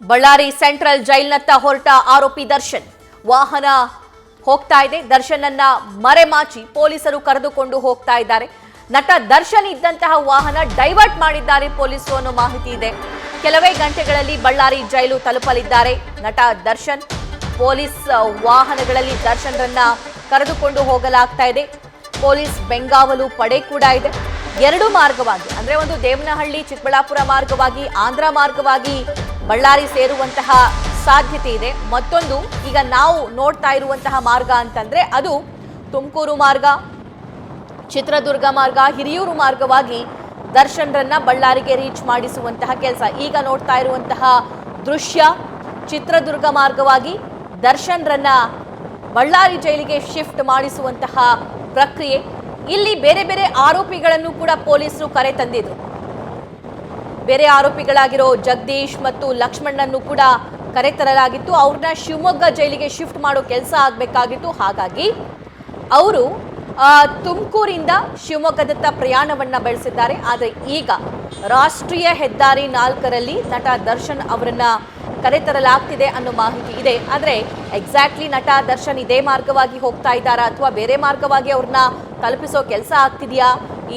Ballari central ಜೈಲಿನತ್ತ ಹೊರಟ ಆರೋಪಿ ದರ್ಶನ್ ವಾಹನ ಹೋಗ್ತಾ ಇದೆ. ದರ್ಶನನ್ನ ಮರೆಮಾಚಿ ಪೊಲೀಸರು ಕರೆದುಕೊಂಡು ಹೋಗ್ತಾ ಇದ್ದಾರೆ. ನಟ ದರ್ಶನ್ ಇದ್ದಂತಹ ವಾಹನ ಡೈವರ್ಟ್ ಮಾಡಿದ್ದಾರೆ ಪೊಲೀಸರು ಅನ್ನೋ ಮಾಹಿತಿ ಇದೆ. ಕೆಲವೇ ಗಂಟೆಗಳಲ್ಲಿ ಬಳ್ಳಾರಿ ಜೈಲು ತಲುಪಲಿದ್ದಾರೆ ನಟ ದರ್ಶನ್. ಪೊಲೀಸ್ ವಾಹನಗಳಲ್ಲಿ ದರ್ಶನ್ರನ್ನ ಕರೆದುಕೊಂಡು ಹೋಗಲಾಗ್ತಾ ಇದೆ. ಪೊಲೀಸ್ ಬೆಂಗಾವಲು ಪಡೆ ಕೂಡ ಇದೆ. ಎರಡು ಮಾರ್ಗವಾಗಿ ಅಂದ್ರೆ ಒಂದು ದೇವನಹಳ್ಳಿ ಚಿಕ್ಕಬಳ್ಳಾಪುರ ಮಾರ್ಗವಾಗಿ ಆಂಧ್ರ ಮಾರ್ಗವಾಗಿ ಬಳ್ಳಾರಿ ಸೇರುವಂತಹ ಸಾಧ್ಯತೆ ಇದೆ. ಮತ್ತೊಂದು ಈಗ ನಾವು ನೋಡ್ತಾ ಇರುವಂತಹ ಮಾರ್ಗ ಅಂತಂದ್ರೆ ಅದು ತುಮಕೂರು ಮಾರ್ಗ, ಚಿತ್ರದುರ್ಗ ಮಾರ್ಗ, ಹಿರಿಯೂರು ಮಾರ್ಗವಾಗಿ ದರ್ಶನ್ರನ್ನ ಬಳ್ಳಾರಿಗೆ ರೀಚ್ ಮಾಡಿಸುವಂತಹ ಕೆಲಸ. ಈಗ ನೋಡ್ತಾ ಇರುವಂತಹ ದೃಶ್ಯ ಚಿತ್ರದುರ್ಗ ಮಾರ್ಗವಾಗಿ ದರ್ಶನ್ರನ್ನ ಬಳ್ಳಾರಿ ಜೈಲಿಗೆ ಶಿಫ್ಟ್ ಮಾಡಿಸುವಂತಹ ಪ್ರಕ್ರಿಯೆ. ಇಲ್ಲಿ ಬೇರೆ ಬೇರೆ ಆರೋಪಿಗಳನ್ನು ಕೂಡ ಪೊಲೀಸರು ಕರೆ ತಂದಿದ್ರು. ಬೇರೆ ಆರೋಪಿಗಳಾಗಿರೋ ಜಗದೀಶ್ ಮತ್ತು ಲಕ್ಷ್ಮಣನ್ನು ಕೂಡ ಕರೆತರಲಾಗಿತ್ತು. ಅವ್ರನ್ನ ಶಿವಮೊಗ್ಗ ಜೈಲಿಗೆ ಶಿಫ್ಟ್ ಮಾಡೋ ಕೆಲಸ ಆಗಬೇಕಾಗಿತ್ತು. ಹಾಗಾಗಿ ಅವರು ತುಮಕೂರಿಂದ ಶಿವಮೊಗ್ಗದತ್ತ ಪ್ರಯಾಣವನ್ನ ಬೆಳೆಸಿದ್ದಾರೆ. ಆದರೆ ಈಗ ರಾಷ್ಟ್ರೀಯ ಹೆದ್ದಾರಿ 4ರಲ್ಲಿ ನಟ ದರ್ಶನ್ ಅವರನ್ನ ಕರೆತರಲಾಗ್ತಿದೆ ಅನ್ನೋ ಮಾಹಿತಿ ಇದೆ. ಆದರೆ ಎಕ್ಸಾಕ್ಟ್ಲಿ ನಟ ದರ್ಶನ್ ಇದೇ ಮಾರ್ಗವಾಗಿ ಹೋಗ್ತಾ ಇದ್ದಾರಾ ಅಥವಾ ಬೇರೆ ಮಾರ್ಗವಾಗಿ ಅವ್ರನ್ನ ತಲುಪಿಸೋ ಕೆಲಸ ಆಗ್ತಿದೆಯಾ,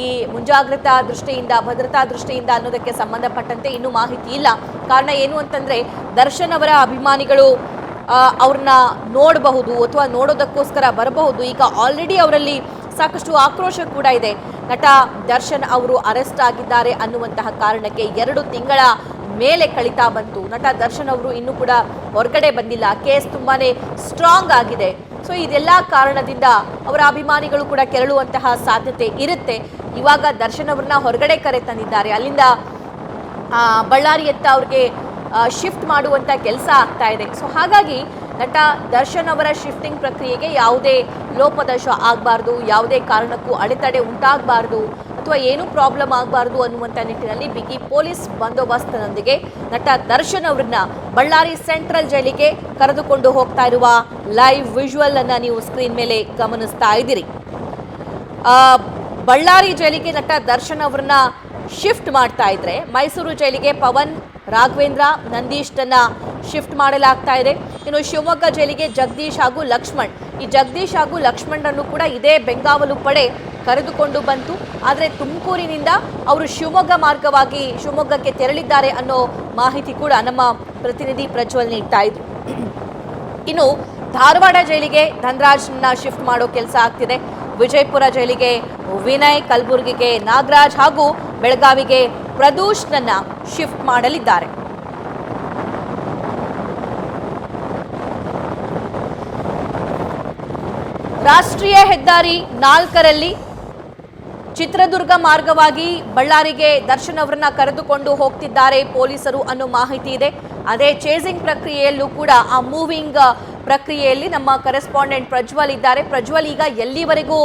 ಈ ಮುಂಜಾಗ್ರತಾ ದೃಷ್ಟಿಯಿಂದ, ಭದ್ರತಾ ದೃಷ್ಟಿಯಿಂದ ಅನ್ನೋದಕ್ಕೆ ಸಂಬಂಧಪಟ್ಟಂತೆ ಇನ್ನೂ ಮಾಹಿತಿ ಇಲ್ಲ. ಕಾರಣ ಏನು ಅಂತಂದ್ರೆ ದರ್ಶನ್ ಅವರ ಅಭಿಮಾನಿಗಳು ಅವ್ರನ್ನ ನೋಡಬಹುದು ಅಥವಾ ನೋಡೋದಕ್ಕೋಸ್ಕರ ಬರಬಹುದು. ಈಗ ಆಲ್ರೆಡಿ ಅವರಲ್ಲಿ ಸಾಕಷ್ಟು ಆಕ್ರೋಶ ಕೂಡ ಇದೆ. ನಟ ದರ್ಶನ್ ಅವರು ಅರೆಸ್ಟ್ ಆಗಿದ್ದಾರೆ ಅನ್ನುವಂತಹ ಕಾರಣಕ್ಕೆ 2 ತಿಂಗಳ ಮೇಲೆ ಕಳೀತಾ ಬಂತು. ನಟ ದರ್ಶನ್ ಅವರು ಇನ್ನೂ ಕೂಡ ಹೊರಗಡೆ ಬಂದಿಲ್ಲ. ಕೇಸ್ ತುಂಬಾನೇ ಸ್ಟ್ರಾಂಗ್ ಆಗಿದೆ. ಸೊ ಇದೆಲ್ಲ ಕಾರಣದಿಂದ ಅವರ ಅಭಿಮಾನಿಗಳು ಕೂಡ ಕೆರಳುವಂತಹ ಸಾಧ್ಯತೆ ಇರುತ್ತೆ. ಇವಾಗ ದರ್ಶನ್ ಅವ್ರನ್ನ ಹೊರಗಡೆ ಕರೆ ತಂದಿದ್ದಾರೆ. ಅಲ್ಲಿಂದ ಬಳ್ಳಾರಿಯತ್ತ ಅವ್ರಿಗೆ ಶಿಫ್ಟ್ ಮಾಡುವಂಥ ಕೆಲಸ ಆಗ್ತಾ ಇದೆ. ಸೊ ಹಾಗಾಗಿ ನಟ ದರ್ಶನ್ ಅವರ ಶಿಫ್ಟಿಂಗ್ ಪ್ರಕ್ರಿಯೆಗೆ ಯಾವುದೇ ಲೋಪದೋಷ ಆಗಬಾರ್ದು, ಯಾವುದೇ ಕಾರಣಕ್ಕೂ ಅಡೆತಡೆ ಉಂಟಾಗಬಾರ್ದು ಅಥವಾ ಏನೂ ಪ್ರಾಬ್ಲಮ್ ಆಗಬಾರ್ದು ಅನ್ನುವಂಥ ನಿಟ್ಟಿನಲ್ಲಿ ಬಿಗಿ ಪೊಲೀಸ್ ಬಂದೋಬಸ್ತ್ನೊಂದಿಗೆ ನಟ ದರ್ಶನ್ ಅವರನ್ನ ಬಳ್ಳಾರಿ ಸೆಂಟ್ರಲ್ ಜೈಲಿಗೆ ಕರೆದುಕೊಂಡು ಹೋಗ್ತಾ ಇರುವ ಲೈವ್ ವಿಜುವಲ್ ಅನ್ನ ನೀವು ಸ್ಕ್ರೀನ್ ಮೇಲೆ ಗಮನಿಸ್ತಾ ಇದ್ದೀರಿ. ಬಳ್ಳಾರಿ ಜೈಲಿಗೆ ನಟ ದರ್ಶನ್ ಅವರನ್ನ ಶಿಫ್ಟ್ ಮಾಡ್ತಾ ಇದ್ರೆ ಮೈಸೂರು ಜೈಲಿಗೆ ಪವನ್, ರಾಘವೇಂದ್ರ, ನಂದೀಶ್ನ ಶಿಫ್ಟ್ ಮಾಡಲಾಗ್ತಾ ಇದೆ. ಇನ್ನು ಶಿವಮೊಗ್ಗ ಜೈಲಿಗೆ ಜಗದೀಶ್ ಹಾಗೂ ಲಕ್ಷ್ಮಣ್, ಈ ಜಗದೀಶ್ ಹಾಗೂ ಲಕ್ಷ್ಮಣರನ್ನು ಕೂಡ ಇದೇ ಬೆಂಗಾವಲು ಪಡೆ ಕರೆದುಕೊಂಡು ಬಂತು. ಆದರೆ ತುಮಕೂರಿನಿಂದ ಅವರು ಶಿವಮೊಗ್ಗ ಮಾರ್ಗವಾಗಿ ಶಿವಮೊಗ್ಗಕ್ಕೆ ತೆರಳಿದ್ದಾರೆ ಅನ್ನೋ ಮಾಹಿತಿ ಕೂಡ ನಮ್ಮ ಪ್ರತಿನಿಧಿ ಪ್ರಜ್ವಲ್ ನೀಡ್ತಾ ಇದ್ರು. ಇನ್ನು ಧಾರವಾಡ ಜೈಲಿಗೆ ಧನರಾಜ್ನ ಶಿಫ್ಟ್ ಮಾಡೋ ಕೆಲಸ ಆಗ್ತಿದೆ. ವಿಜಯಪುರ ಜೈಲಿಗೆ ವಿನಯ್, ಕಲಬುರಗಿಗೆ ನಾಗರಾಜ್ ಹಾಗೂ ಬೆಳಗಾವಿಗೆ ಪ್ರದೂಷ್ನನ್ನ ಶಿಫ್ಟ್ ಮಾಡಲಿದ್ದಾರೆ. ರಾಷ್ಟ್ರೀಯ ಹೆದ್ದಾರಿ 4ರಲ್ಲಿ ಚಿತ್ರದುರ್ಗ ಮಾರ್ಗವಾಗಿ ಬಳ್ಳಾರಿಗೆ ದರ್ಶನ್ ಅವರನ್ನ ಕರೆದುಕೊಂಡು ಹೋಗ್ತಿದ್ದಾರೆ ಪೊಲೀಸರು ಅನ್ನೋ ಮಾಹಿತಿ ಇದೆ. ಅದೇ ಚೇಸಿಂಗ್ ಪ್ರಕ್ರಿಯೆಯಲ್ಲೂ ಕೂಡ ಆ ಮೂವಿಂಗ್ ಪ್ರಕ್ರಿಯೆಯಲ್ಲಿ ನಮ್ಮ ಕರೆಸ್ಪಾಂಡೆಂಟ್ ಪ್ರಜ್ವಲ್ ಇದ್ದಾರೆ. ಪ್ರಜ್ವಲ್, ಈಗ ಎಲ್ಲಿವರೆಗೂ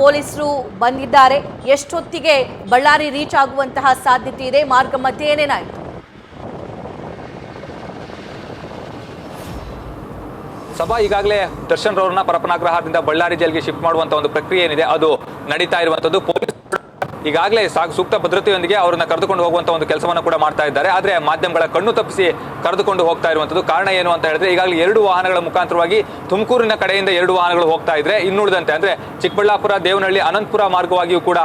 ಪೊಲೀಸರು ಬಂದಿದ್ದಾರೆ, ಎಷ್ಟೊತ್ತಿಗೆ ಬಳ್ಳಾರಿ ರೀಚ್ ಆಗುವಂತಹ ಸಾಧ್ಯತೆ ಇದೆ, ಮಾರ್ಗ ಮಧ್ಯೆ ಏನೇನಾಯಿತು? ಸಭಾ, ಈಗಾಗಲೇ ದರ್ಶನ್ ರವರನ್ನ ಪರಪನಾಗ್ರಹದಿಂದ ಬಳ್ಳಾರಿ ಜೈಲಿಗೆ ಶಿಫ್ಟ್ ಮಾಡುವಂತ ಒಂದು ಪ್ರಕ್ರಿಯೆ ಏನಿದೆ ಅದು ನಡೀತಾ ಇರುವಂತದ್ದು. ಪೊಲೀಸ್ ಈಗಾಗಲೇ ಸೂಕ್ತ ಭದ್ರತೆಯೊಂದಿಗೆ ಅವರನ್ನ ಕರೆದುಕೊಂಡು ಹೋಗುವಂತ ಒಂದು ಕೆಲಸವನ್ನು ಕೂಡ ಮಾಡ್ತಾ ಇದ್ದಾರೆ. ಆದ್ರೆ ಮಾಧ್ಯಮಗಳ ಕಣ್ಣು ತಪ್ಪಿಸಿ ಕರೆದುಕೊಂಡು ಹೋಗ್ತಾ ಇರುವಂತದ್ದು. ಕಾರಣ ಏನು ಅಂತ ಹೇಳಿದ್ರೆ ಈಗಾಗಲೇ 2 ವಾಹನಗಳ ಮುಖಾಂತರವಾಗಿ ತುಮಕೂರಿನ ಕಡೆಯಿಂದ 2 ವಾಹನಗಳು ಹೋಗ್ತಾ ಇದ್ರೆ, ಇನ್ನುಳಿದಂತೆ ಅಂದ್ರೆ ಚಿಕ್ಕಬಳ್ಳಾಪುರ, ದೇವನಹಳ್ಳಿ, ಅನಂತಪುರ ಮಾರ್ಗವಾಗಿಯೂ ಕೂಡ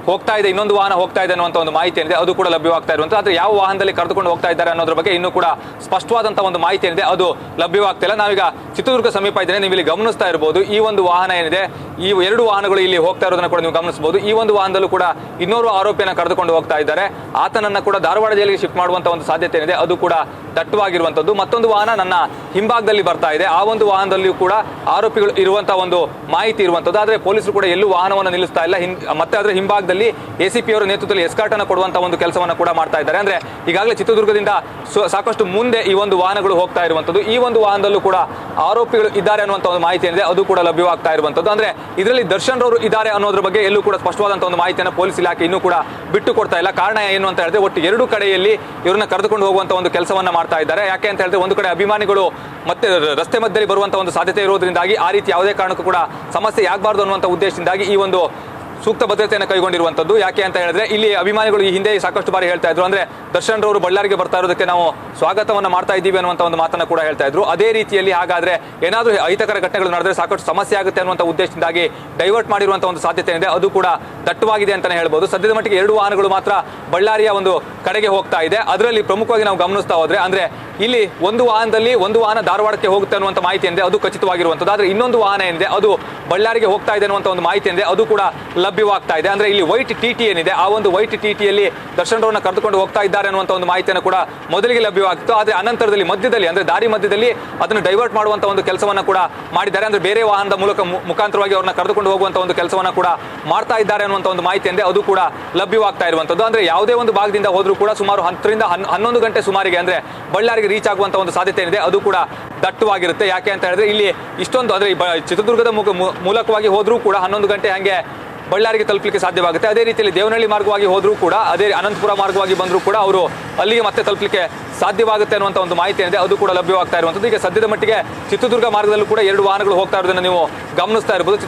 ಹೋಗ್ತಾ ಇದೆ. ಇನ್ನೊಂದು ವಾಹನ ಹೋಗ್ತಾ ಇದೆ ಅನ್ನುವಂಥ ಒಂದು ಮಾಹಿತಿ ಏನಿದೆ ಅದು ಕೂಡ ಲಭ್ಯವಾಗ್ತಾ ಇರುವಂಥದ್ದು. ಆದರೆ ಯಾವ ವಾಹನದಲ್ಲಿ ಕರೆದುಕೊಂಡು ಹೋಗ್ತಾ ಇದ್ದಾರೆ ಅನ್ನೋದ್ರ ಬಗ್ಗೆ ಇನ್ನೂ ಕೂಡ ಸ್ಪಷ್ಟವಾದಂಥ ಒಂದು ಮಾಹಿತಿ ಏನಿದೆ ಅದು ಲಭ್ಯವಾಗ್ತಿಲ್ಲ. ನಾವೀಗ ಚಿತ್ರದುರ್ಗ ಸಮೀಪ ಇದ್ದೇನೆ, ನೀವು ಇಲ್ಲಿ ಗಮನಿಸ್ತಾ ಇರಬಹುದು. ಈ ಒಂದು ವಾಹನ ಏನಿದೆ, ಈ 2 ವಾಹನಗಳು ಇಲ್ಲಿ ಹೋಗ್ತಾ ಇರೋದನ್ನ ಕೂಡ ನೀವು ಗಮನಿಸಬಹುದು. ಈ ಒಂದು ವಾಹನದಲ್ಲೂ ಕೂಡ ಇನ್ನೋರ್ವ ಆರೋಪಿಯನ್ನು ಕರೆದುಕೊಂಡು ಹೋಗ್ತಾ ಇದ್ದಾರೆ. ಆತನನ್ನ ಕೂಡ ಧಾರವಾಡ ಜೈಲಿಗೆ ಶಿಫ್ಟ್ ಮಾಡುವಂತ ಒಂದು ಸಾಧ್ಯತೆ ಏನಿದೆ ಅದು ಕೂಡ ದಟ್ಟವಾಗಿರುವಂಥದ್ದು. ಮತ್ತೊಂದು ವಾಹನ ನನ್ನ ಹಿಂಭಾಗದಲ್ಲಿ ಬರ್ತಾ ಇದೆ. ಆ ಒಂದು ವಾಹನದಲ್ಲಿಯೂ ಕೂಡ ಆರೋಪಿಗಳು ಇರುವಂತಹ ಒಂದು ಮಾಹಿತಿ ಇರುವಂಥದ್ದು. ಆದರೆ ಪೊಲೀಸರು ಕೂಡ ಎಲ್ಲೂ ವಾಹನವನ್ನು ನಿಲ್ಲಿಸ್ತಾ ಇಲ್ಲ. ಮತ್ತೆ ಅದರ ಹಿಂಭಾಗದಲ್ಲಿ ಎಸಿಪಿ ಅವರ ನೇತೃತ್ವದಲ್ಲಿ ಎಸ್ಕಾರ್ಟ್ ಅನ್ನು ಕೊಡುವಂತಹ ಒಂದು ಕೆಲಸವನ್ನು ಕೂಡ ಮಾಡ್ತಾ ಇದ್ದಾರೆ. ಅಂದ್ರೆ ಈಗಾಗಲೇ ಚಿತ್ರದುರ್ಗದಿಂದ ಸಾಕಷ್ಟು ಮುಂದೆ ಈ ಒಂದು ವಾಹನಗಳು ಹೋಗ್ತಾ ಇರುವಂತದ್ದು. ಈ ಒಂದು ವಾಹನದಲ್ಲೂ ಕೂಡ ಆರೋಪಿಗಳು ಇದ್ದಾರೆ ಅನ್ನುವಂಥ ಒಂದು ಮಾಹಿತಿ ಏನಿದೆ ಅದು ಕೂಡ ಲಭ್ಯವಾಗ್ತಾ ಇರುವಂತದ್ದು. ಅಂದ್ರೆ ಇದರಲ್ಲಿ ದರ್ಶನ್ ರವರು ಇದ್ದಾರೆ ಅನ್ನೋದ್ರ ಬಗ್ಗೆ ಎಲ್ಲೂ ಕೂಡ ಸ್ಪಷ್ಟವಾದಂತಹ ಒಂದು ಮಾಹಿತಿಯನ್ನು ಪೊಲೀಸ್ ಇಲಾಖೆ ಇನ್ನೂ ಕೂಡ ಬಿಟ್ಟು ಕೊಡ್ತಾ ಇಲ್ಲ. ಕಾರಣ ಏನು ಅಂತ ಹೇಳಿದ್ರೆ ಒಟ್ಟು 2 ಕಡೆಯಲ್ಲಿ ಇವರನ್ನ ಕರೆದುಕೊಂಡು ಹೋಗುವಂತ ಒಂದು ಕೆಲಸವನ್ನ ಮಾಡ್ತಾ ಇದ್ದಾರೆ. ಯಾಕೆ ಅಂತ ಹೇಳಿದ್ರೆ ಒಂದು ಕಡೆ ಅಭಿಮಾನಿಗಳು ಮತ್ತೆ ರಸ್ತೆ ಮಧ್ಯದಲ್ಲಿ ಬರುವಂತಹ ಒಂದು ಸಾಧ್ಯತೆ ಇರೋದ್ರಿಂದಾಗಿ ಆ ರೀತಿ ಯಾವುದೇ ಕಾರಣಕ್ಕೂ ಕೂಡ ಸಮಸ್ಯೆ ಆಗಬಾರ್ದು ಅನ್ನುವಂಥ ಉದ್ದೇಶದಿಂದಾಗಿ ಈ ಒಂದು ಸೂಕ್ತ ಭದ್ರತೆಯನ್ನು ಕೈಗೊಂಡಿರುವಂತದ್ದು. ಯಾಕೆ ಅಂತ ಹೇಳಿದ್ರೆ ಇಲ್ಲಿ ಅಭಿಮಾನಿಗಳು ಈ ಹಿಂದೆ ಸಾಕಷ್ಟು ಬಾರಿ ಹೇಳ್ತಾ ಇದ್ರು, ಅಂದ್ರೆ ದರ್ಶನ್ ರವರು ಬಳ್ಳಾರಿಗೆ ಬರ್ತಾ ಇರೋದಕ್ಕೆ ನಾವು ಸ್ವಾಗತವನ್ನ ಮಾಡ್ತಾ ಇದ್ದೀವಿ ಅನ್ನುವಂತ ಒಂದು ಮಾತನ್ನ ಕೂಡ ಹೇಳ್ತಾ ಇದ್ರು. ಅದೇ ರೀತಿಯಲ್ಲಿ ಹಾಗಾದ್ರೆ ಏನಾದ್ರೂ ಅಹಿತಕರ ಘಟನೆಗಳು ನಡೆದ್ರೆ ಸಾಕಷ್ಟು ಸಮಸ್ಯೆ ಆಗುತ್ತೆ ಅನ್ನುವಂತ ಉದ್ದೇಶದಿಂದಾಗಿ ಡೈವರ್ಟ್ ಮಾಡಿರುವಂತಹ ಒಂದು ಸಾಧ್ಯತೆ ಇದೆ. ಅದು ಕೂಡ ದಟ್ಟವಾಗಿದೆ ಅಂತಾನೆ ಹೇಳ್ಬೋದು. ಸದ್ಯದ ಮಟ್ಟಿಗೆ 2 ವಾಹನಗಳು ಮಾತ್ರ ಬಳ್ಳಾರಿಯ ಒಂದು ಕಡೆಗೆ ಹೋಗ್ತಾ ಇದೆ. ಅದರಲ್ಲಿ ಪ್ರಮುಖವಾಗಿ ನಾವು ಗಮನಿಸ್ತಾ ಹೋದ್ರೆ ಅಂದ್ರೆ ಇಲ್ಲಿ ಒಂದು ವಾಹನ ಧಾರವಾಡಕ್ಕೆ ಹೋಗುತ್ತೆ ಅನ್ನುವಂತ ಮಾಹಿತಿ ಏನಿದೆ ಅದು ಖಚಿತವಾಗಿರುವಂತದ್ದು. ಆದ್ರೆ ಇನ್ನೊಂದು ವಾಹನ ಏನಿದೆ ಅದು ಬಳ್ಳಾರಿಗೆ ಹೋಗ್ತಾ ಇದೆ ಅನ್ನುವಂತ ಒಂದು ಮಾಹಿತಿ ಏನಿದೆ ಅದು ಕೂಡ ಲಭ್ಯವಾಗ್ತಾ ಇದೆ. ಅಂದ್ರೆ ಇಲ್ಲಿ ವೈಟ್ ಟಿಟಿ ಏನಿದೆ ಆ ಒಂದು ವೈಟ್ ಟಿಟಿಯಲ್ಲಿ ದರ್ಶನ್ ರವರನ್ನ ಕರೆದುಕೊಂಡು ಹೋಗ್ತಾ ಇದ್ದಾರೆ ಅನ್ನುವಂತ ಒಂದು ಮಾಹಿತಿಯನ್ನು ಕೂಡ ಮೊದಲಿಗೆ ಲಭ್ಯವಾಗಿತ್ತು. ಆದ್ರೆ ಅನಂತರದಲ್ಲಿ ಮಧ್ಯದಲ್ಲಿ ಅಂದ್ರೆ ದಾರಿ ಮಧ್ಯದಲ್ಲಿ ಅದನ್ನು ಡೈವರ್ಟ್ ಮಾಡುವಂತ ಒಂದು ಕೆಲಸವನ್ನ ಕೂಡ ಮಾಡಿದ್ದಾರೆ. ಅಂದ್ರೆ ಬೇರೆ ವಾಹನದ ಮುಖಾಂತರವಾಗಿ ಅವ್ರನ್ನ ಕರೆದುಕೊಂಡು ಹೋಗುವಂತ ಒಂದು ಕೆಲಸವನ್ನ ಕೂಡ ಮಾಡ್ತಾ ಇದ್ದಾರೆ ಅನ್ನುವಂತ ಒಂದು ಮಾಹಿತಿ ಏನಿದೆ ಅದು ಕೂಡ ಲಭ್ಯವಾಗ್ತಾ ಇರುವಂತದ್ದು. ಅಂದ್ರೆ ಯಾವುದೇ ಒಂದು ಭಾಗದಿಂದ ಹೋದ್ರೂ ಕೂಡ ಸುಮಾರು 10ರಿಂದ 11 ಗಂಟೆ ಸುಮಾರಿಗೆ ಅಂದ್ರೆ ಬಳ್ಳಾರಿಗೆ ರೀಚ್ ಆಗುವಂತ ಒಂದು ಸಾಧ್ಯತೆ ಏನಿದೆ ಅದು ಕೂಡ ದಟ್ಟವಾಗಿರುತ್ತೆ. ಯಾಕೆ ಅಂತ ಹೇಳಿದ್ರೆ ಇಲ್ಲಿ ಇಷ್ಟೊಂದು ಅಂದ್ರೆ ಚಿತ್ರದುರ್ಗದ ಮೂಲಕವಾಗಿ ಹೋದ್ರೂ ಕೂಡ 11 ಗಂಟೆ ಹಂಗೆ ಬಳ್ಳಾರಿಗೆ ತಲುಪಲಿಕ್ಕೆ ಸಾಧ್ಯವಾಗುತ್ತೆ. ಅದೇ ರೀತಿಯಲ್ಲಿ ದೇವನಹಳ್ಳಿ ಮಾರ್ಗವಾಗಿ ಹೋದ್ರೂ ಕೂಡ ಅದೇ ಅನಂತಪುರ ಮಾರ್ಗವಾಗಿ ಬಂದರೂ ಕೂಡ ಅವರು ಅಲ್ಲಿಗೆ ಮತ್ತೆ ತಲುಪಲಿಕ್ಕೆ ಸಾಧ್ಯವಾಗುತ್ತೆ ಅನ್ನುವಂಥ ಒಂದು ಮಾಹಿತಿ ಏನಿದೆ ಅದು ಕೂಡ ಲಭ್ಯವಾಗ್ತಾ ಇರುವಂಥದ್ದು. ಈಗ ಸದ್ಯದ ಮಟ್ಟಿಗೆ ಚಿತ್ರದುರ್ಗ ಮಾರ್ಗದಲ್ಲೂ ಕೂಡ 2 ವಾಹನಗಳು ಹೋಗ್ತಾ ಇರೋದನ್ನು ನೀವು ಗಮನಿಸ್ತಾ ಇರಬಹುದು.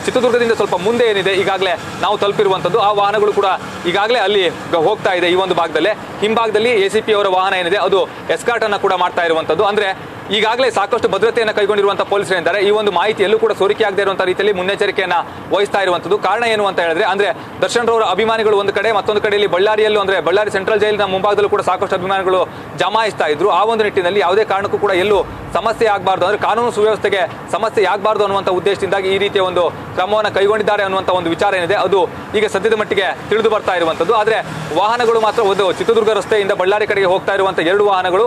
ಚಿತ್ರದುರ್ಗದಿಂದ ಸ್ವಲ್ಪ ಮುಂದೆ ಏನಿದೆ ಈಗಾಗಲೇ ನಾವು ತಲುಪಿರುವಂಥದ್ದು ಆ ವಾಹನಗಳು ಕೂಡ ಈಗಾಗಲೇ ಅಲ್ಲಿ ಹೋಗ್ತಾ ಇದೆ. ಈ ಒಂದು ಭಾಗದಲ್ಲಿ ಹಿಂಭಾಗದಲ್ಲಿ ACP ಅವರ ವಾಹನ ಏನಿದೆ ಅದು ಎಸ್ಕಾರ್ಟ್ ಅನ್ನ ಕೂಡ ಮಾಡ್ತಾ ಇರುವಂಥದ್ದು. ಅಂದ್ರೆ ಈಗಾಗಲೇ ಸಾಕಷ್ಟು ಭದ್ರತೆಯನ್ನು ಕೈಗೊಂಡಿರುವಂತಹ ಪೊಲೀಸರು ಇದ್ದಾರೆ. ಈ ಒಂದು ಮಾಹಿತಿ ಎಲ್ಲೂ ಕೂಡ ಸೋರಿಕೆ ಆಗದೆ ಇರುವಂತಹ ರೀತಿಯಲ್ಲಿ ಮುನ್ನೆಚ್ಚರಿಕೆಯನ್ನ ವಹಿಸ್ತಾ ಇರುವಂಥದ್ದು. ಕಾರಣ ಏನು ಅಂತ ಹೇಳಿದ್ರೆ ಅಂದ್ರೆ ದರ್ಶನ್ ರವರ ಅಭಿಮಾನಿಗಳು ಒಂದು ಕಡೆ, ಮತ್ತೊಂದು ಕಡೆಯಲ್ಲಿ ಬಳ್ಳಾರಿಯಲ್ಲೂ ಅಂದ್ರೆ ಬಳ್ಳಾರಿ ಸೆಂಟ್ರಲ್ ಜೈಲಿನ ಮುಂಭಾಗದಲ್ಲೂ ಕೂಡ ಸಾಕಷ್ಟು ಅಭಿಮಾನಿಗಳು ಜಮಾಯಿಸ್ತಾ ಇದ್ರು. ಆ ಒಂದು ನಿಟ್ಟಿನಲ್ಲಿ ಯಾವುದೇ ಕಾರಣಕ್ಕೂ ಕೂಡ ಎಲ್ಲೂ ಸಮಸ್ಯೆ ಆಗಬಾರ್ದು, ಅಂದ್ರೆ ಕಾನೂನು ಸುವ್ಯವಸ್ಥೆಗೆ ಸಮಸ್ಯೆ ಆಗಬಾರ್ದು ಅನ್ನುವಂಥ ಉದ್ದೇಶದಿಂದಾಗಿ ಈ ರೀತಿಯ ಒಂದು ಕ್ರಮವನ್ನು ಕೈಗೊಂಡಿದ್ದಾರೆ ಅನ್ನುವಂಥ ಒಂದು ವಿಚಾರ ಏನಿದೆ ಅದು ಈಗ ಸದ್ಯದ ಮಟ್ಟಿಗೆ ತಿಳಿದು ಬರ್ತಾ ಇರುವಂಥದ್ದು. ಆದರೆ ವಾಹನಗಳು ಮಾತ್ರ ಒಂದು ಚಿತ್ರದುರ್ಗ ರಸ್ತೆಯಿಂದ ಬಳ್ಳಾರಿ ಕಡೆಗೆ ಹೋಗ್ತಾ ಇರುವಂಥ 2 ವಾಹನಗಳು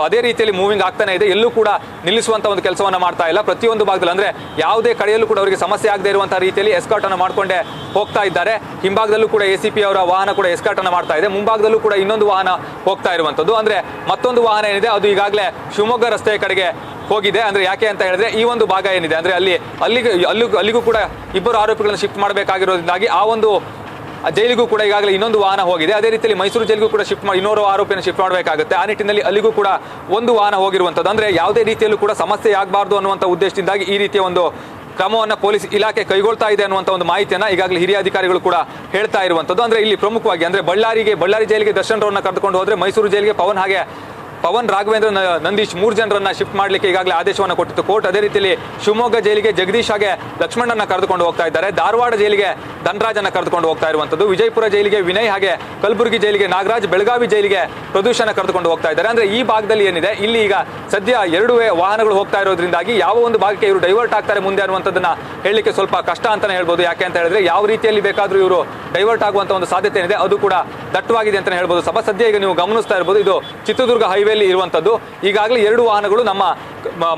ಅದೇ ರೀತಿಯಲ್ಲಿ ಮೂವಿಂಗ್ ಆಗ್ತಾನೆ ಇದೆ. ಎಲ್ಲೂ ಕೂಡ ನಿಲ್ಲಿಸುವಂತ ಒಂದು ಕೆಲಸವನ್ನ ಮಾಡ್ತಾ ಇಲ್ಲ. ಪ್ರತಿಯೊಂದು ಭಾಗದಲ್ಲಿ ಅಂದ್ರೆ ಯಾವುದೇ ಕಡೆಯಲ್ಲೂ ಕೂಡ ಅವರಿಗೆ ಸಮಸ್ಯೆ ಆಗದೆ ಇರುವಂತಹ ರೀತಿಯಲ್ಲಿ ಎಸ್ಕಾರ್ಟ್ ಅನ್ನು ಮಾಡ್ಕೊಂಡೇ ಹೋಗ್ತಾ ಇದ್ದಾರೆ. ಹಿಂಭಾಗದಲ್ಲೂ ಕೂಡ ACP ಅವರ ವಾಹನ ಕೂಡ ಎಸ್ಕಾರ್ಟ್ ಅನ್ನು ಮಾಡ್ತಾ ಇದೆ. ಮುಂಭಾಗದಲ್ಲೂ ಕೂಡ ಇನ್ನೊಂದು ವಾಹನ ಹೋಗ್ತಾ ಇರುವಂತದ್ದು. ಅಂದ್ರೆ ಮತ್ತೊಂದು ವಾಹನ ಏನಿದೆ ಅದು ಈಗಾಗಲೇ ಶಿವಮೊಗ್ಗ ರಸ್ತೆಯ ಕಡೆಗೆ ಹೋಗಿದೆ. ಅಂದ್ರೆ ಯಾಕೆ ಅಂತ ಹೇಳಿದ್ರೆ ಈ ಒಂದು ಭಾಗ ಏನಿದೆ ಅಂದ್ರೆ ಅಲ್ಲಿಗೂ ಕೂಡ 2 ಆರೋಪಿಗಳನ್ನು ಶಿಫ್ಟ್ ಮಾಡಬೇಕಾಗಿರೋದ್ರಿಂದಾಗಿ ಆ ಒಂದು ಜೈಲಿಗೂ ಕೂಡ ಈಗಾಗಲೇ ಇನ್ನೊಂದು ವಾಹನ ಹೋಗಿದೆ. ಅದೇ ರೀತಿಯಲ್ಲಿ ಮೈಸೂರು ಜೈಲಿಗೂ ಕೂಡ ಇನ್ನೋರ್ವ ಆರೋಪಿಯನ್ನು ಶಿಫ್ಟ್ ಮಾಡಬೇಕಾಗುತ್ತೆ. ಆ ನಿಟ್ಟಿನಲ್ಲಿ ಅಲ್ಲಿಗೂ ಕೂಡ ಒಂದು ವಾಹನ ಹೋಗಿರುವಂಥದ್ದು. ಅಂದ್ರೆ ಯಾವುದೇ ರೀತಿಯಲ್ಲೂ ಕೂಡ ಸಮಸ್ಯೆ ಆಗಬಾರ್ದು ಅನ್ನುವಂಥ ಉದ್ದೇಶದಿಂದಾಗಿ ಈ ರೀತಿಯ ಒಂದು ಕ್ರಮವನ್ನು ಪೊಲೀಸ್ ಇಲಾಖೆ ಕೈಗೊಳ್ತಾ ಇದೆ ಅನ್ನುವಂಥ ಒಂದು ಮಾಹಿತಿಯನ್ನ ಈಗಾಗಲೇ ಹಿರಿಯ ಅಧಿಕಾರಿಗಳು ಕೂಡ ಹೇಳ್ತಾ ಇರುವಂಥದ್ದು. ಅಂದ್ರೆ ಇಲ್ಲಿ ಪ್ರಮುಖವಾಗಿ ಅಂದ್ರೆ ಬಳ್ಳಾರಿ ಜೈಲಿಗೆ ದರ್ಶನ್ ರವರನ್ನ ಕರೆದುಕೊಂಡು ಹೋದ್ರೆ ಮೈಸೂರು ಜೈಲಿಗೆ ಪವನ್ ರಾಘವೇಂದ್ರ ನಂದೀಶ್ 3 ಜನರನ್ನ ಶಿಫ್ಟ್ ಮಾಡಲಿಕ್ಕೆ ಈಗಾಗಲೇ ಆದೇಶವನ್ನು ಕೊಟ್ಟಿತ್ತು ಕೋರ್ಟ್. ಅದೇ ರೀತಿಯಲ್ಲಿ ಶಿವಮೊಗ್ಗ ಜೈಲಿಗೆ ಜಗದೀಶ್ ಹಾಗೆ ಲಕ್ಷ್ಮಣನ್ನ ಕರೆದುಕೊಂಡು ಹೋಗ್ತಾ ಇದ್ದಾರೆ. ಧಾರವಾಡ ಜೈಲಿಗೆ ಧನರಾಜನ್ನ ಕರೆದುಕೊಂಡು ಹೋಗ್ತಾ ಇರುವಂಥದ್ದು. ವಿಜಯಪುರ ಜೈಲಿಗೆ ವಿನಯ್ ಹಾಗೆ ಕಲಬುರಗಿ ಜೈಲಿಗೆ ನಾಗರಾಜ್, ಬೆಳಗಾವಿ ಜೈಲಿಗೆ ಪ್ರದೂಷಣ ಕರೆದುಕೊಂಡು ಹೋಗ್ತಾ ಇದ್ದಾರೆ. ಅಂದ್ರೆ ಈ ಭಾಗದಲ್ಲಿ ಏನಿದೆ ಇಲ್ಲಿ ಈಗ ಸದ್ಯ 2 ವಾಹನಗಳು ಹೋಗ್ತಾ ಇರೋದ್ರಿಂದಾಗಿ ಯಾವ ಒಂದು ಭಾಗಕ್ಕೆ ಇವರು ಡೈವರ್ಟ್ ಆಗ್ತಾರೆ ಮುಂದೆ ಅನ್ನುವಂಥದ್ದನ್ನ ಹೇಳಲಿಕ್ಕೆ ಸ್ವಲ್ಪ ಕಷ್ಟ ಅಂತಾನೆ ಹೇಳ್ಬೋದು. ಯಾಕೆ ಅಂತ ಹೇಳಿದ್ರೆ ಯಾವ ರೀತಿಯಲ್ಲಿ ಬೇಕಾದ್ರೂ ಇವರು ಡೈವರ್ಟ್ ಆಗುವಂತ ಒಂದು ಸಾಧ್ಯತೆ ಏನಿದೆ ಅದು ಕೂಡ ದಟ್ಟವಾಗಿದೆ ಅಂತಾನೆ ಹೇಳ್ಬೋದು. ಸದ್ಯ ಈಗ ನೀವು ಗಮನಿಸ್ತಾ ಇರಬಹುದು ಇದು ಚಿತ್ರದುರ್ಗ ಹೈವೇಲಿ ಇರುವಂತದ್ದು. ಈಗಾಗಲೇ 2 ವಾಹನಗಳು ನಮ್ಮ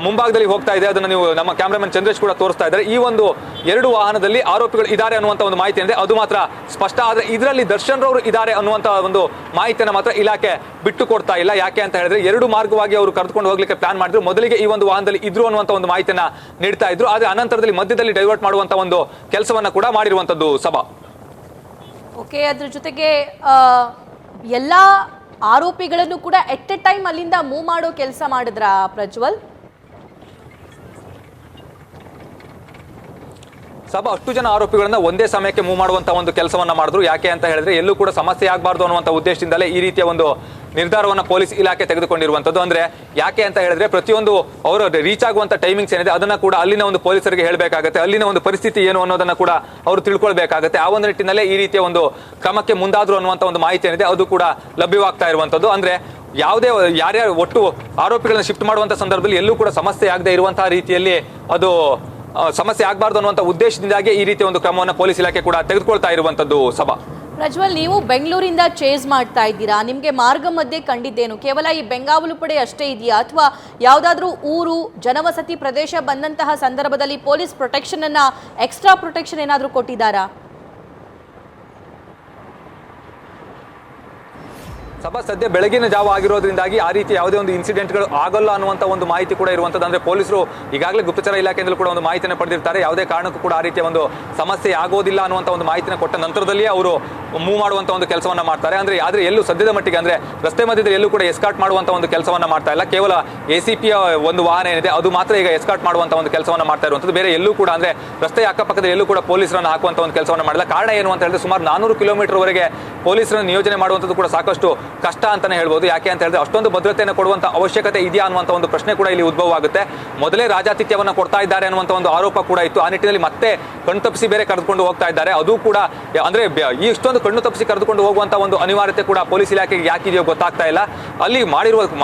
ಮುಂಭಾಗದಲ್ಲಿ ಹೋಗ್ತಾ ಇದೆ. ಅದನ್ನು ನೀವು ನಮ್ಮ ಕ್ಯಾಮರಾಮನ್ ಚಂದ್ರೇಶ್ ಕೂಡ ತೋರಿಸ್ತಾ ಇದ್ದಾರೆ. ಈ ಒಂದು 2 ವಾಹನದಲ್ಲಿ ಆರೋಪಿಗಳು ಇದ್ದಾರೆ ಅನ್ನುವಂತ ಒಂದು ಮಾಹಿತಿ ಇದೆ ಅದು ಮಾತ್ರ ಸ್ಪಷ್ಟ. ಆದ್ರೆ ಇದರಲ್ಲಿ ದರ್ಶನ್ ರವರು ಇದ್ದಾರೆ ಅನ್ನುವಂತ ಒಂದು ಮಾಹಿತಿಯನ್ನು ಮಾತ್ರ ಇಲಾಖೆ ಬಿಟ್ಟು ಕೊಡ್ತಾ ಇಲ್ಲ. ಯಾಕೆ ಅಂತ ಹೇಳಿದ್ರೆ 2 ಮಾರ್ಗವಾಗಿ ಅವರು ಕರೆದುಕೊಂಡು ಹೋಗ್ಲಿಕ್ಕೆ ಪ್ಲಾನ್ ಮಾಡಿದ್ರು. ಮೊದಲಿಗೆ ಈ ಒಂದು ವಾಹನದಲ್ಲಿ ಇದ್ರು ಅನ್ನುವಂತ ಒಂದು ಮಾಹಿತಿಯನ್ನ ನೀಡ್ತಾ ಇದ್ರು. ಆದ್ರೆ ಅನಂತರದಲ್ಲಿ ಮಧ್ಯದಲ್ಲಿ ಡೈವರ್ಟ್ ಮಾಡುವಂತ ಒಂದು ಕೆಲಸವನ್ನ ಕೂಡ ಮಾಡಿರುವಂತದ್ದು ಸಭಾ. ಓಕೆ, ಅದ್ರ ಜೊತೆಗೆ ಎಲ್ಲಾ ಆರೋಪಿಗಳನ್ನು ಕೂಡ ಎಟ್ ಎ ಟೈಮ್ ಅಲ್ಲಿಂದ ಮೂವ್ ಮಾಡೋ ಕೆಲಸ ಮಾಡಿದ್ರ ಪ್ರಜ್ವಲ್? ಸಭಾ ಅಷ್ಟು ಜನ ಆರೋಪಿಗಳನ್ನ ಒಂದೇ ಸಮಯಕ್ಕೆ ಮೂವ್ ಮಾಡುವಂತ ಒಂದು ಕೆಲಸವನ್ನ ಮಾಡಿದ್ರು. ಯಾಕೆ ಅಂತ ಹೇಳಿದ್ರೆ ಎಲ್ಲೂ ಕೂಡ ಸಮಸ್ಯೆ ಆಗಬಾರ್ದು ಅನ್ನುವಂತ ಉದ್ದೇಶದಿಂದಲೇ ಈ ರೀತಿಯ ಒಂದು ನಿರ್ಧಾರವನ್ನ ಪೊಲೀಸ್ ಇಲಾಖೆ ತೆಗೆದುಕೊಂಡಿರುವಂತದ್ದು. ಅಂದ್ರೆ ಯಾಕೆ ಅಂತ ಹೇಳಿದ್ರೆ ಪ್ರತಿಯೊಂದು ಅವರು ರೀಚ್ ಆಗುವಂತ ಟೈಮಿಂಗ್ಸ್ ಏನಿದೆ ಅದನ್ನ ಕೂಡ ಅಲ್ಲಿನ ಒಂದು ಪೊಲೀಸರಿಗೆ ಹೇಳಬೇಕಾಗುತ್ತೆ. ಅಲ್ಲಿನ ಒಂದು ಪರಿಸ್ಥಿತಿ ಏನು ಅನ್ನೋದನ್ನ ಕೂಡ ಅವರು ತಿಳ್ಕೊಳ್ಬೇಕಾಗುತ್ತೆ. ಆ ಒಂದು ನಿಟ್ಟಿನಲ್ಲೇ ಈ ರೀತಿಯ ಒಂದು ಕ್ರಮಕ್ಕೆ ಮುಂದಾದ್ರು ಅನ್ನುವಂತ ಒಂದು ಮಾಹಿತಿ ಏನಿದೆ ಅದು ಕೂಡ ಲಭ್ಯವಾಗ್ತಾ ಇರುವಂತದ್ದು. ಅಂದ್ರೆ ಯಾರ್ಯಾರು ಒಟ್ಟು ಆರೋಪಿಗಳನ್ನ ಶಿಫ್ಟ್ ಮಾಡುವಂತ ಸಂದರ್ಭದಲ್ಲಿ ಎಲ್ಲೂ ಕೂಡ ಸಮಸ್ಯೆ ಆಗದೆ ಇರುವಂತಹ ರೀತಿಯಲ್ಲಿ ಅದು ಸಮಸ್ಯೆ ಆಗಬಾರ್ದು ಅನ್ನುವಂತ ಉದ್ದೇಶದಿಂದಾಗಿ ಈ ರೀತಿಯ ಒಂದು ಕ್ರಮವನ್ನು ಪೊಲೀಸ್ ಇಲಾಖೆ ಕೂಡ ತೆಗೆದುಕೊಳ್ತಾ ಇರುವಂತದ್ದು ಸಭಾ. ಪ್ರಜ್ವಲ್, ನೀವು ಬೆಂಗಳೂರಿಂದ ಚೇಸ್ ಮಾಡ್ತಾ ಇದ್ದೀರಾ, ನಿಮಗೆ ಮಾರ್ಗ ಮಧ್ಯೆ ಕಂಡಿದ್ದೇನು? ಕೇವಲ ಈ ಬೆಂಗಾವಲು ಪಡೆ ಅಷ್ಟೇ ಇದೆಯಾ ಅಥವಾ ಯಾವುದಾದ್ರೂ ಊರು ಜನವಸತಿ ಪ್ರದೇಶ ಬಂದಂತಹ ಸಂದರ್ಭದಲ್ಲಿ ಪೊಲೀಸ್ ಪ್ರೊಟೆಕ್ಷನ್ ಅನ್ನ ಎಕ್ಸ್ಟ್ರಾ ಪ್ರೊಟೆಕ್ಷನ್ ಏನಾದರೂ ಕೊಟ್ಟಿದ್ದಾರಾ? ಸಭಾ ಸದ್ಯ ಬೆಳಗಿನ ಜಾವ ಆಗಿರೋದ್ರಿಂದಾಗಿ ಆ ರೀತಿ ಯಾವುದೇ ಒಂದು ಇನ್ಸಿಡೆಂಟ್ಗಳು ಆಗಲ್ಲ ಅನ್ನುವಂಥ ಒಂದು ಮಾಹಿತಿ ಕೂಡ ಇರುವಂಥದ್ದು. ಅಂದರೆ ಪೊಲೀಸರು ಈಗಾಗಲೇ ಗುಪ್ತಚರ ಇಲಾಖೆಯಿಂದಲೂ ಕೂಡ ಒಂದು ಮಾಹಿತಿಯನ್ನು ಪಡೆದಿರ್ತಾರೆ. ಯಾವುದೇ ಕಾರಣಕ್ಕೂ ಕೂಡ ಆ ರೀತಿಯ ಒಂದು ಸಮಸ್ಯೆ ಆಗೋದಿಲ್ಲ ಅನ್ನುವಂಥ ಒಂದು ಮಾಹಿತಿನ ಕೊಟ್ಟ ನಂತರದಲ್ಲಿಯೇ ಅವರು ಮೂವ್ ಮಾಡುವಂಥ ಒಂದು ಕೆಲಸವನ್ನು ಮಾಡ್ತಾರೆ. ಆದರೆ ಎಲ್ಲೂ ಸದ್ಯದ ಮಟ್ಟಿಗೆ ಅಂದರೆ ರಸ್ತೆ ಮಧ್ಯದಲ್ಲಿ ಎಲ್ಲೂ ಕೂಡ ಎಸ್ಕಾರ್ಟ್ ಮಾಡುವಂಥ ಒಂದು ಕೆಲಸವನ್ನು ಮಾಡ್ತಾ ಇಲ್ಲ. ಕೇವಲ ACPಯ ಒಂದು ವಾಹನ ಏನಿದೆ ಅದು ಮಾತ್ರ ಈಗ ಎಸ್ಕಾರ್ಟ್ ಮಾಡುವಂಥ ಒಂದು ಕೆಲಸವನ್ನು ಮಾಡ್ತಾ ಇರುವಂಥದ್ದು. ಬೇರೆ ಎಲ್ಲೂ ಕೂಡ ಅಂದರೆ ರಸ್ತೆಯ ಅಕ್ಕಪಕ್ಕದಲ್ಲಿ ಎಲ್ಲೂ ಕೂಡ ಪೊಲೀಸರನ್ನು ಹಾಕುವಂಥ ಒಂದು ಕೆಲಸವನ್ನು ಮಾಡಿಲ್ಲ. ಕಾರಣ ಏನು ಅಂತ ಹೇಳಿದ್ರೆ ಸುಮಾರು 400 ಕಿಲೋಮೀಟರ್ವರೆಗೆ ಪೊಲೀಸರನ್ನು ನಿಯೋಜನೆ ಮಾಡುವಂಥದ್ದು ಕೂಡ ಸಾಕಷ್ಟು ಕಷ್ಟ ಅಂತಾನೆ ಹೇಳ್ಬೋದು. ಯಾಕೆ ಅಂತ ಹೇಳಿದ್ರೆ ಅಷ್ಟೊಂದು ಭದ್ರತೆಯನ್ನು ಕೊಡುವಂಥ ಅವಶ್ಯಕತೆ ಇದೆಯಾ ಅನ್ನುವಂಥ ಒಂದು ಪ್ರಶ್ನೆ ಕೂಡ ಇಲ್ಲಿ ಉದ್ಭವ ಆಗುತ್ತೆ. ಮೊದಲೇ ರಾಜಾತಿಥ್ಯವನ್ನು ಕೊಡ್ತಾ ಇದ್ದಾರೆ ಅನ್ನುವಂಥ ಒಂದು ಆರೋಪ ಕೂಡ ಇತ್ತು. ಆ ನಿಟ್ಟಿನಲ್ಲಿ ಮತ್ತೆ ಕಣ್ಣು ತಪ್ಪಿಸಿ ಬೇರೆ ಕರೆದುಕೊಂಡು ಹೋಗ್ತಾ ಇದ್ದಾರೆ. ಅದು ಕೂಡ ಅಂದ್ರೆ ಈ ಇಷ್ಟೊಂದು ಕಣ್ಣು ತಪ್ಪಿಸಿ ಕರೆದುಕೊಂಡು ಹೋಗುವಂಥ ಒಂದು ಅನಿವಾರ್ಯತೆ ಕೂಡ ಪೊಲೀಸ್ ಇಲಾಖೆಗೆ ಯಾಕಿದೆಯೋ ಗೊತ್ತಾಗ್ತಾ ಇಲ್ಲ. ಅಲ್ಲಿ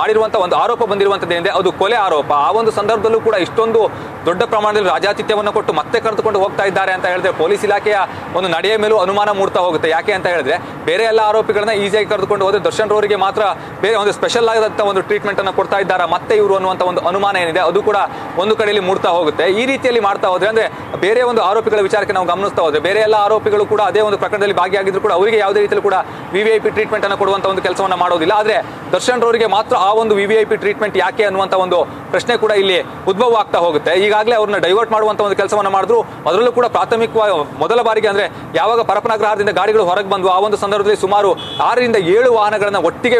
ಮಾಡಿರುವಂಥ ಒಂದು ಆರೋಪ ಬಂದಿರುವಂಥದ್ದು ಏನಿದೆ ಅದು ಕೊಲೆ ಆರೋಪ. ಆ ಒಂದು ಸಂದರ್ಭದಲ್ಲೂ ಕೂಡ ಇಷ್ಟೊಂದು ದೊಡ್ಡ ಪ್ರಮಾಣದಲ್ಲಿ ರಾಜಾತಿಥ್ಯವನ್ನು ಕೊಟ್ಟು ಮತ್ತೆ ಕರೆದುಕೊಂಡು ಹೋಗ್ತಾ ಇದ್ದಾರೆ ಅಂತ ಹೇಳಿದ್ರೆ ಪೊಲೀಸ್ ಇಲಾಖೆಯ ಒಂದು ನಡೆಯ ಮೇಲೂ ಅನುಮಾನ ಮೂಡ್ತಾ ಹೋಗುತ್ತೆ. ಯಾಕೆ ಅಂತ ಹೇಳಿದ್ರೆ ಬೇರೆ ಎಲ್ಲ ಆರೋಪಿಗಳನ್ನ ಈಸಿಯಾಗಿ ಕರೆದುಕೊಂಡು ಹೋದ್ರೆ ದರ್ಶನ್ ರವರಿಗೆ ಮಾತ್ರ ಬೇರೆ ಒಂದು ಸ್ಪೆಷಲ್ ಆದಂಥ ಒಂದು ಟ್ರೀಟ್ಮೆಂಟ್ ಅನ್ನು ಕೊಡ್ತಾ ಇದ್ದಾರೆ ಮತ್ತೆ ಇವರು ಅನ್ನುವಂಥ ಒಂದು ಅನುಮಾನ ಏನಿದೆ ಅದು ಕೂಡ ಒಂದು ಕಡೆಯಲ್ಲಿ ಮೂಡ್ತಾ ಹೋಗುತ್ತೆ. ಈ ರೀತಿಯಲ್ಲಿ ಮಾಡ್ತಾ ಹೋದ್ರೆ ಅಂದ್ರೆ ಬೇರೆ ಒಂದು ಆರೋಪಿಗಳ ವಿಚಾರಕ್ಕೆ ನಾವು ಗಮನಿಸ್ತಾ ಹೋದ್ರೆ ಬೇರೆ ಎಲ್ಲ ಆರೋಪಿಗಳು ಕೂಡ ಅದೇ ಒಂದು ಪ್ರಕರಣದಲ್ಲಿ ಭಾಗಿಯಾಗಿದ್ರು ಕೂಡ ಅವರಿಗೆ ಯಾವುದೇ ರೀತಿಯಲ್ಲಿ ಕೂಡ VVIP ಟ್ರೀಟ್ಮೆಂಟ್ ಅನ್ನು ಕೊಡುವಂಥ ಒಂದು ಕೆಲಸವನ್ನು ಮಾಡೋದಿಲ್ಲ. ಆದರೆ ದರ್ಶನ್ ರವರಿಗೆ ಮಾತ್ರ ಆ ಒಂದು VVIP ಟ್ರೀಟ್ಮೆಂಟ್ ಯಾಕೆ ಅನ್ನುವಂಥ ಒಂದು ಪ್ರಶ್ನೆ ಕೂಡ ಇಲ್ಲಿ ಉದ್ಭವ ಆಗ್ತಾ ಹೋಗುತ್ತೆ. ಈಗಾಗಲೇ ಅವ್ರನ್ನ ಡೈವರ್ಟ್ ಮಾಡುವಂಥ ಒಂದು ಕೆಲಸವನ್ನು ಮಾಡಿದ್ರು. ಅದರಲ್ಲೂ ಕೂಡ ಪ್ರಾಥಮಿಕವಾಗಿ ಮೊದಲ ಬಾರಿಗೆ ಅಂದ್ರೆ ಯಾವಾಗ ಪರಪನಗ್ರಹದಿಂದ ಗಾಡಿಗಳು ಹೊರಗೆ ಬಂದು ಆ ಒಂದು ಸಂದರ್ಭದಲ್ಲಿ ಸುಮಾರು 6 ರಿಂದ 7 ವಾಹನಗಳನ್ನು ಒಟ್ಟಿಗೆ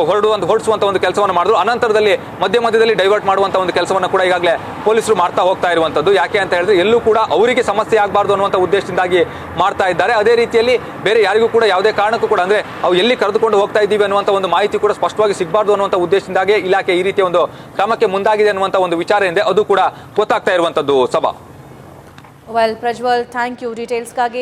ಹೊರಡಿಸುವಂತ ಒಂದು ಕೆಲಸವನ್ನು ಮಾಡಿದ್ರು. ಅನಂತರದಲ್ಲಿ ಮಧ್ಯದಲ್ಲಿ ಡೈವರ್ಟ್ ಮಾಡುವಂತ ಒಂದು ಕೆಲಸವನ್ನು ಕೂಡ ಈಗಾಗಲೇ ಪೊಲೀಸರು ಮಾಡ್ತಾ ಹೋಗ್ತಾ ಇರುವಂತದ್ದು. ಯಾಕೆ ಅಂತ ಹೇಳಿದ್ರೆ ಎಲ್ಲೂ ಕೂಡ ಅವರಿಗೆ ಸಮಸ್ಯೆ ಆಗಬಾರ್ದು ಅನ್ನುವಂಥ ಉದ್ದೇಶದಿಂದಾಗಿ ಮಾಡ್ತಾ ಇದ್ದಾರೆ. ಅದೇ ರೀತಿಯಲ್ಲಿ ಬೇರೆ ಯಾರಿಗೂ ಕೂಡ ಯಾವುದೇ ಕಾರಣಕ್ಕೂ ಕೂಡ ಅಂದ್ರೆ ಅವು ಎಲ್ಲಿ ಕರೆದುಕೊಂಡು ಹೋಗ್ತಾ ಇದ್ದೀವಿ ಅನ್ನುವಂಥ ಒಂದು ಮಾಹಿತಿ ಕೂಡ ಸ್ಪಷ್ಟವಾಗಿ ಸಿಗಬಾರ್ದು ಅನ್ನುವಂಥ ಉದ್ದೇಶದಿಂದಾಗಿ ಇಲಾಖೆ ಈ ರೀತಿಯ ಒಂದು ಕ್ರಮಕ್ಕೆ ಮುಂದಾಗಿದೆ ಅನ್ನುವಂಥ ಒಂದು ವಿಚಾರ ಇದೆ ಅದು ಕೂಡ ಗೊತ್ತಾಗ್ತಾ ಇರುವಂತದ್ದು. ಸಭಾ ವೆಲ್ ಪ್ರಜ್ವಲ್, ಥ್ಯಾಂಕ್ ಯು ಡೀಟೇಲ್ಸ್ಗಾಗಿ.